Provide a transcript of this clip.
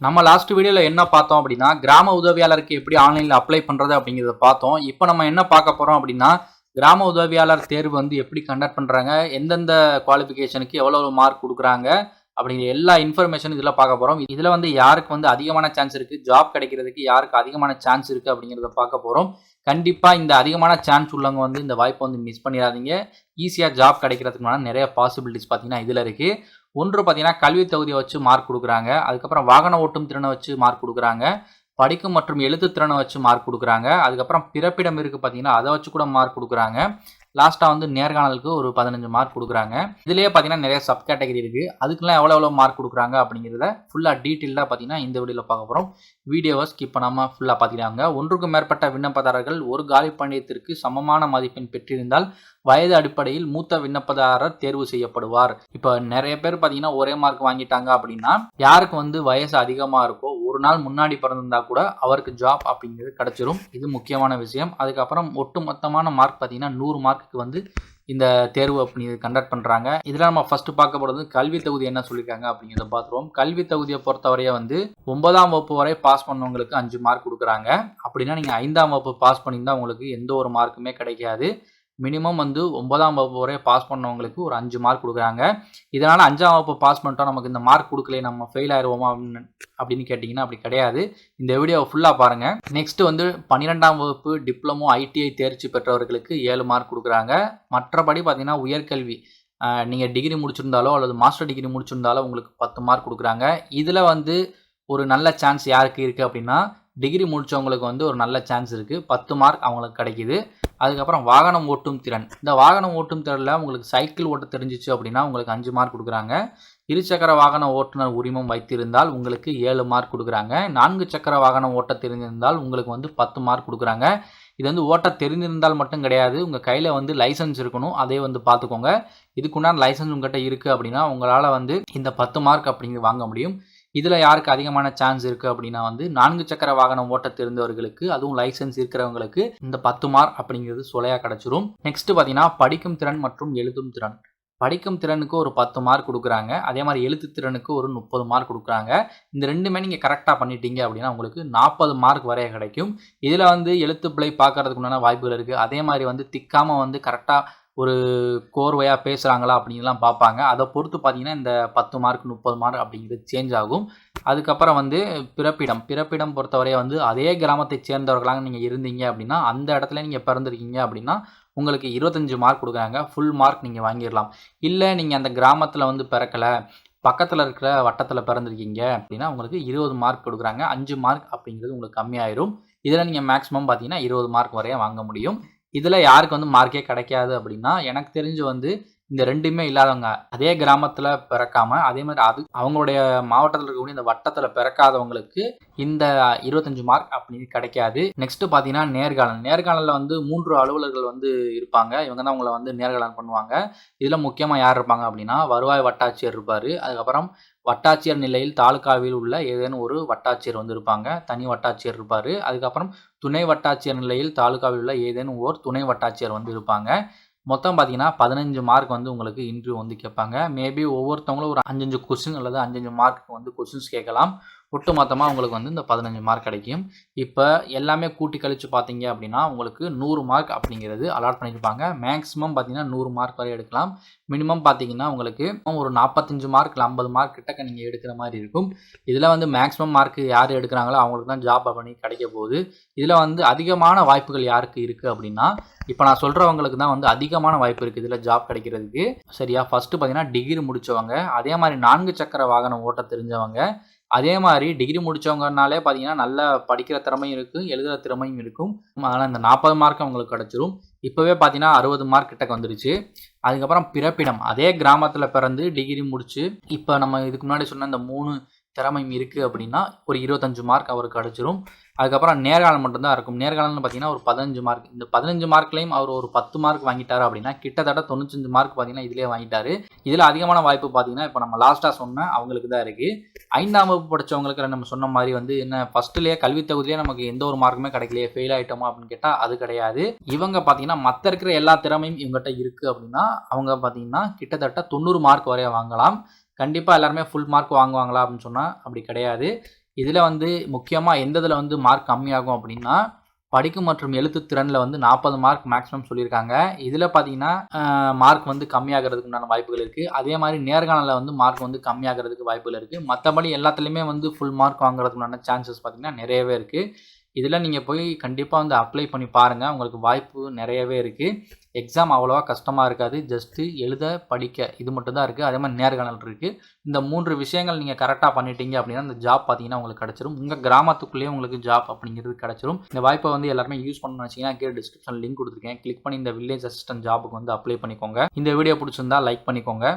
நம்ம லாஸ்ட் வீடியோல என்ன பார்த்தோம் அப்படின்னா கிராம உதவியாளருக்கு எப்படி ஆன்லைன்ல அப்ளை பண்றது அப்படிங்கிறத பார்த்தோம். இப்போ நம்ம என்ன பார்க்க போறோம் அப்படின்னா கிராம உதவியாளர் தேர்வு வந்து எப்படி கண்டக்ட் பண்றாங்க, எந்தெந்த குவாலிஃபிகேஷனுக்கு எவ்வளவு மார்க் கொடுக்குறாங்க அப்படிங்கிற எல்லா இன்ஃபர்மேஷன் இதில் பார்க்க போகிறோம். இதில் வந்து யாருக்கு வந்து அதிகமான சான்ஸ் இருக்குது, ஜாப் கிடைக்கிறதுக்கு யாருக்கு அதிகமான சான்ஸ் இருக்குது அப்படிங்கிறத பார்க்க போகிறோம். கண்டிப்பாக இந்த அதிகமான சான்ஸ் உள்ளவங்க வந்து இந்த வாய்ப்பை வந்து மிஸ் பண்ணிடாதீங்க. ஈஸியாக ஜாப் கிடைக்கிறதுக்குமான நிறைய பாசிபிலிட்டிஸ் பார்த்தீங்கன்னா இதில் இருக்குது. ஒன்று பார்த்தீங்கன்னா கல்வி தகுதியை வச்சு மார்க் கொடுக்குறாங்க, அதுக்கப்புறம் வாகன ஓட்டும் திறனை வச்சு மார்க் கொடுக்குறாங்க, படிக்கும் மற்றும் எழுத்து திறனை வச்சு மார்க் கொடுக்குறாங்க, அதுக்கப்புறம் பிறப்பிடம் இருக்குது பார்த்தீங்கன்னா அதை வச்சு கூட மார்க் கொடுக்குறாங்க. லாஸ்ட்டாக வந்து நேர்காணலுக்கு ஒரு 15 மார்க் கொடுக்குறாங்க. இதுலேயே பார்த்தீங்கன்னா நிறைய சப் கேட்டகரி இருக்குது. அதுக்கெல்லாம் எவ்வளோ மார்க் கொடுக்குறாங்க அப்படிங்கிறத ஃபுல்லாக டீட்டெயிலாக பார்த்தீங்கன்னா இந்த வீடியோவில் பார்க்க போகிறோம். வீடியோவை ஸ்கிப் பண்ணாமல் ஃபுல்லாக பார்த்துக்கிறாங்க. ஒன்றுக்கும் மேற்பட்ட விண்ணப்பதாரர்கள் ஒரு காலி பணியிடத்திற்கு சமமான மதிப்பெண் பெற்றிருந்தால் வயது அடிப்படையில் மூத்த விண்ணப்பதாரர் தேர்வு செய்யப்படுவார். இப்போ நிறைய பேர் பார்த்தீங்கன்னா ஒரே மார்க் வாங்கிட்டாங்க அப்படின்னா யாருக்கு வந்து வயசு அதிகமாக இருக்கோ ஒரு நாள் முன்னாடி பிறந்திருந்தா கூட அவருக்கு ஜாப் அப்படிங்கிறது கிடைச்சிரும். இது முக்கியமான விஷயம். அதுக்கப்புறம் ஒட்டு மொத்தமான மார்க் பார்த்தீங்கன்னா 100 மார்க்குக்கு வந்து இந்த தேர்வு அப்படி கண்டக்ட் பண்ணுறாங்க. இதில் நம்ம ஃபர்ஸ்ட் பார்க்க போகிறது கல்வி தகுதி என்ன சொல்லியிருக்காங்க அப்படிங்கிறத பார்த்துருவோம். கல்வி தகுதியை பொறுத்தவரையே வந்து 9ஆம் வகுப்பு வரை பாஸ் பண்ணவங்களுக்கு 5 மார்க் கொடுக்குறாங்க. அப்படின்னா நீங்கள் 5ஆம் வகுப்பு பாஸ் பண்ணியிருந்தால் உங்களுக்கு எந்த ஒரு மார்க்குமே கிடைக்காது. மினிமம் வந்து 9ஆம் வகுப்பு வரை பாஸ் பண்ணவங்களுக்கு ஒரு 5 மார்க் கொடுக்குறாங்க. இதனால் 5ஆம் வகுப்பு பாஸ் பண்ணிட்டோம் நமக்கு இந்த மார்க் கொடுக்கல நம்ம ஃபெயில் ஆயிடுவோமா அப்படின்னு கேட்டிங்கன்னா அப்படி கிடையாது. இந்த வீடியோவை ஃபுல்லாக பாருங்கள். நெக்ஸ்ட் வந்து 12ஆம் வகுப்பு டிப்ளமோ ஐடிஐ தேர்ச்சி பெற்றவர்களுக்கு 7 மார்க் கொடுக்குறாங்க. மற்றபடி பார்த்தீங்கன்னா உயர்கல்வி நீங்கள் டிகிரி முடிச்சிருந்தாலோ அல்லது மாஸ்டர் டிகிரி முடிச்சிருந்தாலோ உங்களுக்கு 10 மார்க் கொடுக்குறாங்க. இதில் வந்து ஒரு நல்ல சான்ஸ் யாருக்கு இருக்குது அப்படின்னா டிகிரி முடித்தவங்களுக்கு வந்து ஒரு நல்ல சான்ஸ் இருக்குது. 10 மார்க் அவங்களுக்கு கிடைக்கிது. அதுக்கப்புறம் வாகனம் ஓட்டும் திறன். இந்த வாகனம் ஓட்டும் திறனில் உங்களுக்கு சைக்கிள் ஓட்ட தெரிஞ்சிச்சு அப்படின்னா உங்களுக்கு 5 மார்க் கொடுக்குறாங்க. இருசக்கர வாகன ஓட்டுநர் உரிமம் வைத்திருந்தால் உங்களுக்கு 7 மார்க் கொடுக்குறாங்க. 4 சக்கர வாகனம் ஓட்ட தெரிந்திருந்தால் உங்களுக்கு வந்து 10 மார்க் கொடுக்குறாங்க. இது வந்து ஓட்ட தெரிந்திருந்தால் மட்டும் கிடையாது, உங்கள் கையில் வந்து லைசன்ஸ் இருக்கணும். அதே வந்து பார்த்துக்கோங்க. இதுக்குண்டான லைசன்ஸ் உங்கள்கிட்ட இருக்குது அப்படின்னா உங்களால் வந்து இந்த 10 மார்க் அப்படிங்கிறது வாங்க முடியும். இதில் யாருக்கு அதிகமான சான்ஸ் இருக்குது அப்படின்னா வந்து 4 சக்கர வாகனம் ஓட்ட தெரிந்தவர்களுக்கு, அதுவும் லைசன்ஸ் இருக்கிறவங்களுக்கு இந்த 10 மார்க் அப்படிங்கிறது சுலையாக கிடச்சிரும். நெக்ஸ்ட் பார்த்தீங்கன்னா படிக்கும் திறன் மற்றும் எழுதும் திறன். படிக்கும் திறனுக்கு ஒரு 10 மார்க் கொடுக்குறாங்க. அதே மாதிரி எழுத்து திறனுக்கு ஒரு 30 மார்க் கொடுக்குறாங்க. இந்த ரெண்டுமே நீங்கள் கரெக்டாக பண்ணிட்டீங்க அப்படின்னா உங்களுக்கு 40 மார்க் வரைய கிடைக்கும். இதில் வந்து எழுத்து பிழை பார்க்கறதுக்கு உண்டான வாய்ப்புகள் இருக்குது. அதே மாதிரி வந்து திக்காமல் வந்து கரெக்டாக ஒரு கோர்வையாக பேசுகிறாங்களா அப்படின்லாம் பார்ப்பாங்க. அதை பொறுத்து பார்த்தீங்கன்னா இந்த 10 மார்க் 30 மார்க் அப்படிங்கிறது சேஞ்ச் ஆகும். அதுக்கப்புறம் வந்து பிறப்பிடம் பொறுத்தவரையை வந்து அதே கிராமத்தை சேர்ந்தவர்களாக நீங்கள் இருந்தீங்க அப்படின்னா அந்த இடத்துல நீங்கள் பிறந்திருக்கீங்க அப்படின்னா உங்களுக்கு 25 மார்க் கொடுக்குறாங்க. ஃபுல் மார்க் நீங்கள் வாங்கிடலாம். இல்லை நீங்கள் அந்த கிராமத்தில் வந்து பிறக்கலை, பக்கத்தில் இருக்கிற வட்டத்தில் பிறந்திருக்கீங்க அப்படின்னா உங்களுக்கு 20 மார்க் கொடுக்குறாங்க. 5 மார்க் அப்படிங்கிறது உங்களுக்கு கம்மியாயிரும். இதில் நீங்கள் மேக்ஸிமம் பார்த்தீங்கன்னா 20 மார்க் வரைய வாங்க முடியும். இதில் யாருக்கு வந்து மார்க்கே கிடைக்காது அப்படின்னா எனக்கு தெரிஞ்சு வந்து இந்த ரெண்டுமே இல்லாதவங்க, அதே கிராமத்தில் பிறக்காமல் அதே மாதிரி அவங்களுடைய மாவட்டத்தில் இருக்கக்கூடிய இந்த வட்டத்தில் பிறக்காதவங்களுக்கு இந்த 25 மார்க் அப்படின்னு கிடைக்காது. நெக்ஸ்ட் பார்த்தீங்கன்னா நேர்காணலில் வந்து 3 அலுவலர்கள் வந்து இருப்பாங்க. இவங்க தான் உங்களை வந்து நேர்காணல் பண்ணுவாங்க. இதில் முக்கியமாக யார் இருப்பாங்க அப்படின்னா வருவாய் வட்டாட்சியர் இருப்பார். அதுக்கப்புறம் வட்டாட்சியர் நிலையில் தாலுகாவில் உள்ள ஏதேனும் ஒரு வட்டாட்சியர் வந்து இருப்பாங்க. தனி வட்டாட்சியர் இருப்பார். அதுக்கப்புறம் துணை வட்டாட்சியர் நிலையில் தாலுகாவில் உள்ள ஏதேனும் ஓர் துணை வட்டாட்சியர் வந்து இருப்பாங்க. மொத்தம் பார்த்தீங்கன்னா 15 மார்க் வந்து உங்களுக்கு இன்டர்வியூ வந்து கேட்பாங்க. மேபி ஒவ்வொருத்தவங்களும் ஒரு 5 கொஸ்டின் அல்லது 5 மார்க்கு வந்து கொஸ்டின்ஸ் கேட்கலாம். ஒட்டு மொத்தமாக உங்களுக்கு வந்து இந்த 15 மார்க் கிடைக்கும். இப்போ எல்லாமே கூட்டி கழித்து பார்த்தீங்க அப்படின்னா உங்களுக்கு 100 மார்க் அப்படிங்கிறது அலாட் பண்ணியிருப்பாங்க. மேக்ஸிமம் பார்த்தீங்கன்னா 100 மார்க் வரை எடுக்கலாம். மினிமம் பார்த்தீங்கன்னா உங்களுக்கு ஒரு 45 மார்க் இல்லை 50 மார்க் கிட்டக்க நீங்கள் எடுக்கிற மாதிரி இருக்கும். இதில் வந்து மேக்ஸிமம் மார்க் யார் எடுக்கிறாங்களோ அவங்களுக்கு தான் ஜாப் பண்ணி கிடைக்க போகுது. இதில் வந்து அதிகமான வாய்ப்புகள் யாருக்கு இருக்குது அப்படின்னா இப்போ நான் சொல்கிறவங்களுக்கு தான் வந்து அதிகமான வாய்ப்பு இருக்குது இதில் ஜாப் கிடைக்கிறதுக்கு. சரியா? ஃபஸ்ட்டு பார்த்தீங்கன்னா டிகிரி முடித்தவங்க, அதே மாதிரி 4 சக்கர வாகனம் ஓட்ட தெரிஞ்சவங்க, அதே மாதிரி டிகிரி முடித்தவங்கனாலே பார்த்தீங்கன்னா நல்லா படிக்கிற திறமையும் இருக்குது, எழுதுகிற திறமையும் இருக்கும். அதனால் இந்த 40 மார்க் அவங்களுக்கு கிடச்சிரும். இப்போவே பார்த்தீங்கன்னா 60 மார்க் கிட்டக்க வந்துருச்சு. அதுக்கப்புறம் பிறப்பிடம், அதே கிராமத்தில் பிறந்து டிகிரி முடித்து இப்போ நம்ம இதுக்கு முன்னாடி சொன்ன இந்த 3 திறமையும் இருக்குது அப்படின்னா ஒரு 25 மார்க் அவருக்கு கிடச்சிரும். அதுக்கப்புறம் நேர்காணல் மட்டும்தான் இருக்கும். நேர்காணல்னு பார்த்தீங்கன்னா ஒரு 15 மார்க். இந்த 15 மார்க்லையும் அவர் ஒரு 10 மார்க் வாங்கிட்டார் அப்படின்னா கிட்டத்தட்ட 95 மார்க் பார்த்தீங்கன்னா இதிலே வாங்கிட்டாரு. இதில் அதிகமான வாய்ப்பு பார்த்தீங்கன்னா இப்போ நம்ம லாஸ்ட்டாக சொன்ன அவங்களுக்கு தான் இருக்குது. 5ஆம் வகுப்பு படித்தவங்களுக்கு நம்ம சொன்ன மாதிரி வந்து என்ன ஃபஸ்ட்டுலேயே கல்வி தகுதியிலே நமக்கு எந்த ஒரு மார்க்குமே கிடைக்கலையே, ஃபெயில் ஆகிட்டோமா அப்படின்னு கேட்டால் அது கிடையாது. இவங்க பார்த்தீங்கன்னா மற்ற இருக்கிற எல்லா திறமையும் இவங்ககிட்ட இருக்குது அப்படின்னா அவங்க பார்த்தீங்கன்னா கிட்டத்தட்ட 90 மார்க் வரைய வாங்கலாம். கண்டிப்பாக எல்லாருமே ஃபுல் மார்க் வாங்குவாங்களா அப்படின்னு சொன்னால் அப்படி கிடையாது. இதில் வந்து முக்கியமாக எந்த இதில் வந்து மார்க் கம்மியாகும் அப்படின்னா, படிக்கும் மற்றும் எழுத்து திறனில் வந்து 40 மார்க் மேக்ஸிமம் சொல்லியிருக்காங்க. இதில் பார்த்தீங்கன்னா மார்க் வந்து கம்மியாகிறதுக்கு உண்டான வாய்ப்புகள் இருக்குது. அதே மாதிரி நேர்காணலில் வந்து மார்க் வந்து கம்மியாகிறதுக்கு வாய்ப்புகள் இருக்குது. மற்றபடி எல்லாத்துலேயுமே வந்து ஃபுல் மார்க் வாங்குறதுக்கு உண்டான சான்சஸ் பார்த்தீங்கன்னா நிறையவே இருக்குது. இதில் நீங்கள் போய் கண்டிப்பாக வந்து அப்ளை பண்ணி பாருங்கள். உங்களுக்கு வாய்ப்பு நிறையவே இருக்குது. எக்ஸாம் அவ்வளோவா கஷ்டமாக இருக்காது. ஜஸ்ட்டு எழுத படிக்க இது மட்டும் தான் இருக்குது. அதே மாதிரி நேர்காணல் இருக்குது. இந்த 3 விஷயங்கள் நீங்கள் கரெக்டாக பண்ணிட்டீங்க அப்படின்னா இந்த ஜாப் பார்த்தீங்கன்னா உங்களுக்கு கிடச்சிரும். உங்கள் கிராமத்துக்குள்ளேயே உங்களுக்கு ஜாப் அப்படிங்கிறது கிடச்சிரும். இந்த வாய்ப்பை வந்து எல்லாருமே யூஸ் பண்ணணும்னு வச்சிங்கன்னா கீழே டிஸ்கிரிப்ஷன் லிங்க் கொடுத்துருக்கேன். கிளிக் பண்ணி இந்த வில்லேஜ் அசிஸ்டன்ட் ஜாபுக்கு வந்து அப்ளை பண்ணிக்கோங்க. இந்த வீடியோ பிடிச்சிருந்தா லைக் பண்ணிக்கோங்க.